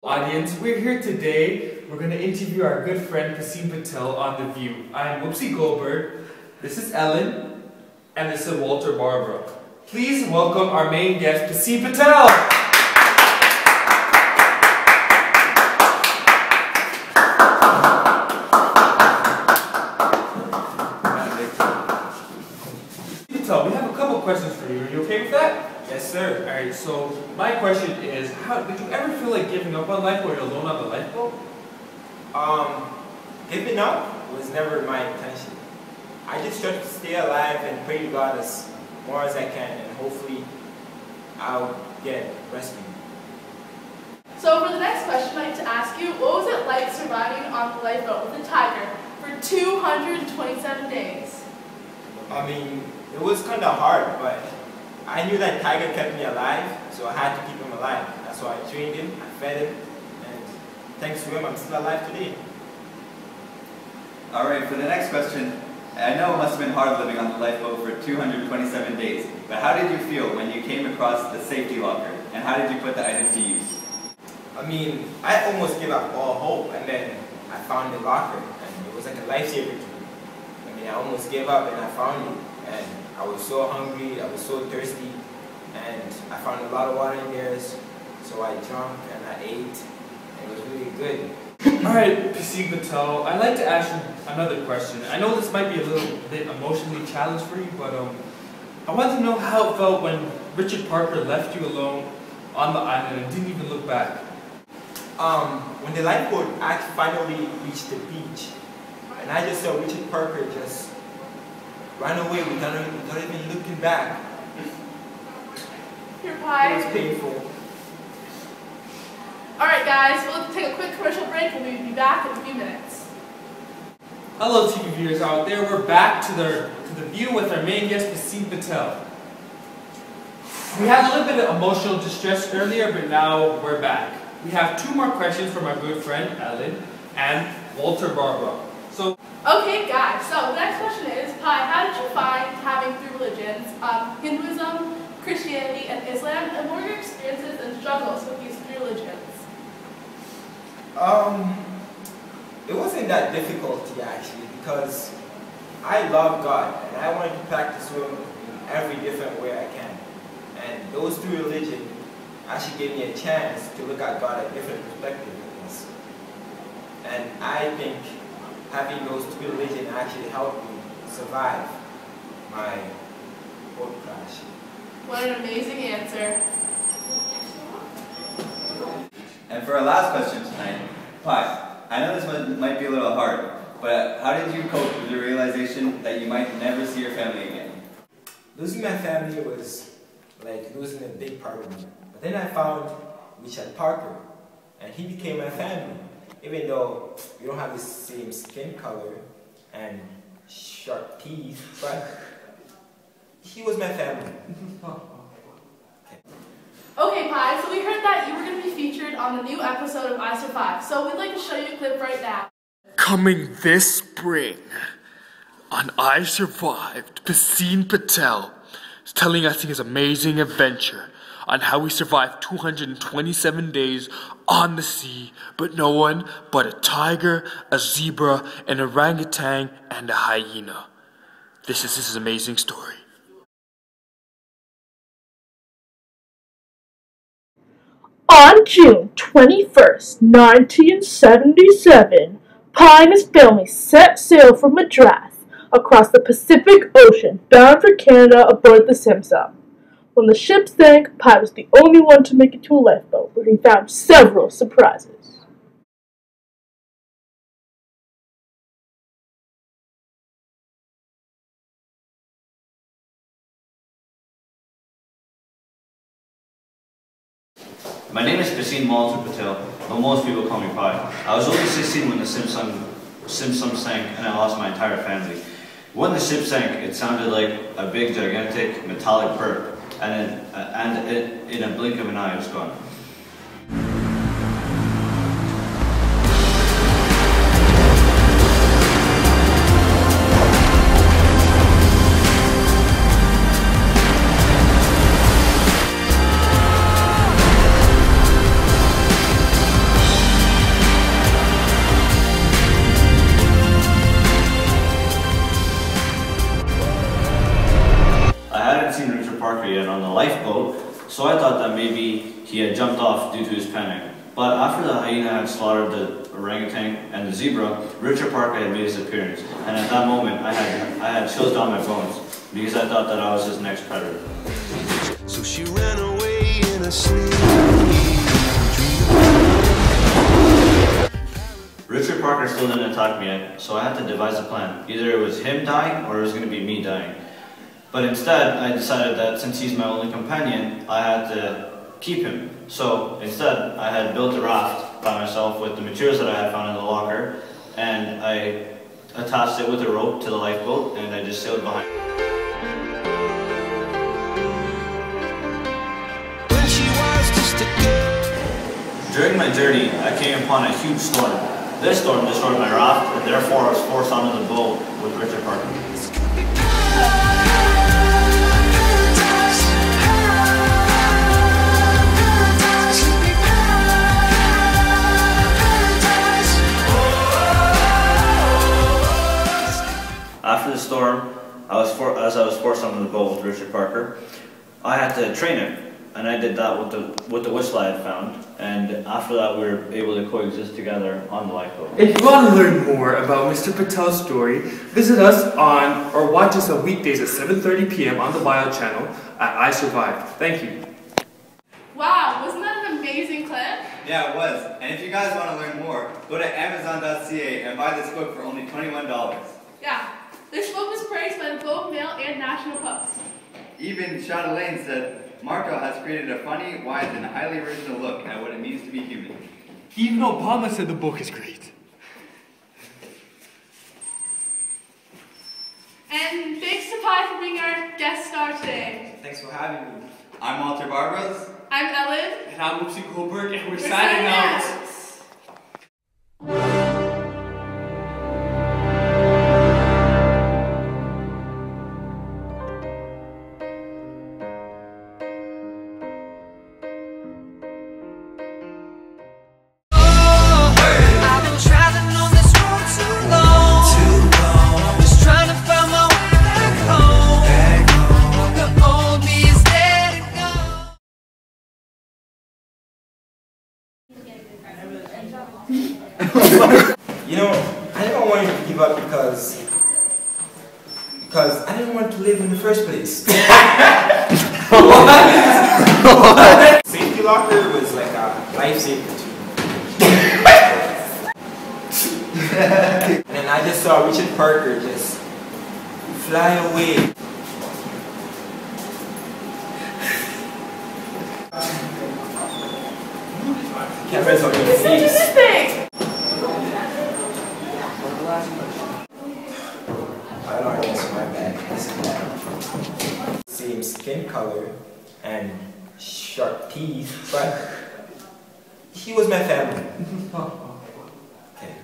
Audience, we're here today. We're going to interview our good friend Pasim Patel on The View. I'm Whoopsie Goldberg, this is Ellen, and this is Walter Barbara. Please welcome our main guest, Pasim Patel! Patel, we have a couple questions for you. Are you okay with that? Yes, sir. Alright, so my question is, did you ever feel like giving up on life when you're alone on the lifeboat? Giving up was never my intention. I just tried to stay alive and pray to God as more as I can, and hopefully I'll get rescued. So for the next question, I'd like to ask you, what was it like surviving on the lifeboat with a tiger for 227 days? I mean, it was kind of hard, but I knew that tiger kept me alive, so I had to keep him alive. That's why I trained him, I fed him, and thanks to him, I'm still alive today. Alright, for the next question, I know it must have been hard living on the lifeboat for 227 days, but how did you feel when you came across the safety locker, and how did you put the item to use? I mean, I almost gave up all hope, and then I found the locker, and it was like a lifesaver to me. I mean, I almost gave up, and I found it, and I was so hungry, I was so thirsty, and I found a lot of water in there, so I drank and I ate, and it was really good. Alright, Pasim Patel, I'd like to ask you another question. I know this might be a little bit emotionally challenged for you, but I wanted to know how it felt when Richard Parker left you alone on the island and didn't even look back. When the lifeboat finally reached the beach, and I just saw Richard Parker just ran away without even looking back. Your pie. It was painful. Alright guys, we'll take a quick commercial break and we'll be back in a few minutes. Hello TV viewers out there, we're back to the View with our main guest, Pasim Patel. We had a little bit of emotional distress earlier, but now we're back. We have two more questions from our good friend, Ellen, and Walter Barbara. So, okay guys, so the next question is, Pi, how did you find having three religions, Hinduism, Christianity, and Islam, and what were your experiences and struggles with these three religions? It wasn't that difficult actually, because I love God and I wanted to practice Him in every different way I can. And those three religions actually gave me a chance to look at God at different perspectives. And I think having those three religions actually helped me survive my boat crash. What an amazing answer. And for our last question tonight, Pi, I know this might be a little hard, but how did you cope with the realization that you might never see your family again? Losing my family was like losing a big part of me. But then I found Richard Parker, and he became my family. Even though we don't have the same skin color and sharp teeth, but he was my family. Okay, Pi, so we heard that you were going to be featured on the new episode of I Survived, so we'd like to show you a clip right now. Coming this spring on I Survived, Pasim Patel is telling us his amazing adventure on how he survived 227 days on the sea, but no one but a tiger, a zebra, an orangutan, and a hyena. This is his amazing story. On June 21st, 1977, Pi and his family set sail from Madras across the Pacific Ocean bound for Canada aboard the Simpson. When the ship sank, Pi was the only one to make it to a lifeboat, where he found several surprises. My name is Pasim Walter Patel, but most people call me Pi. I was only 16 when the Simpson sank, and I lost my entire family. When the ship sank, it sounded like a big, gigantic, metallic burp, and in a blink of an eye, it was gone. Parker yet on the lifeboat, so I thought that maybe he had jumped off due to his panic. But after the hyena had slaughtered the orangutan and the zebra, Richard Parker had made his appearance, and at that moment I had chills down my bones because I thought that I was his next predator. So she ran away in a sleep. Richard Parker still didn't attack me yet, so I had to devise a plan. Either it was him dying or it was going to be me dying. But instead, I decided that since he's my only companion, I had to keep him. So instead, I had built a raft by myself with the materials that I had found in the locker, and I attached it with a rope to the lifeboat, and I just sailed behind. When she was just a girl. During my journey, I came upon a huge storm. This storm destroyed my raft, and therefore I was forced onto the boat with Richard Parker. After the storm, as I was forced onto the boat with Richard Parker, I had to train him, and I did that with the whistle I had found. And after that, we were able to coexist together on the lifeboat. If you want to learn more about Mr. Patel's story, visit us on or watch us on weekdays at 7:30 p.m. on the Bio channel at I Survived. Thank you. Wow, wasn't that an amazing clip? Yeah, it was. And if you guys want to learn more, go to Amazon.ca and buy this book for only $21. Yeah, this book was praised by the Globe, Mail, and National Post. Even Chatelaine said, Marco has created a funny, wise, and highly original look at what it means to be human. Even Obama said the book is great. And thanks to Pi for being our guest star today. Thanks for having me. I'm Walter Barbaros. I'm Ellen. And I'm Oopsie Goldberg, and we're signing out. You know, I never wanted to give up because I didn't want to live in the first place. Safety locker was like a lifesaver too. And then I just saw Richard Parker just fly away. Cameras on your Listen to face. this thing. I don't know, it's my bad. Same skin color and sharp teeth, but he was my family. Okay.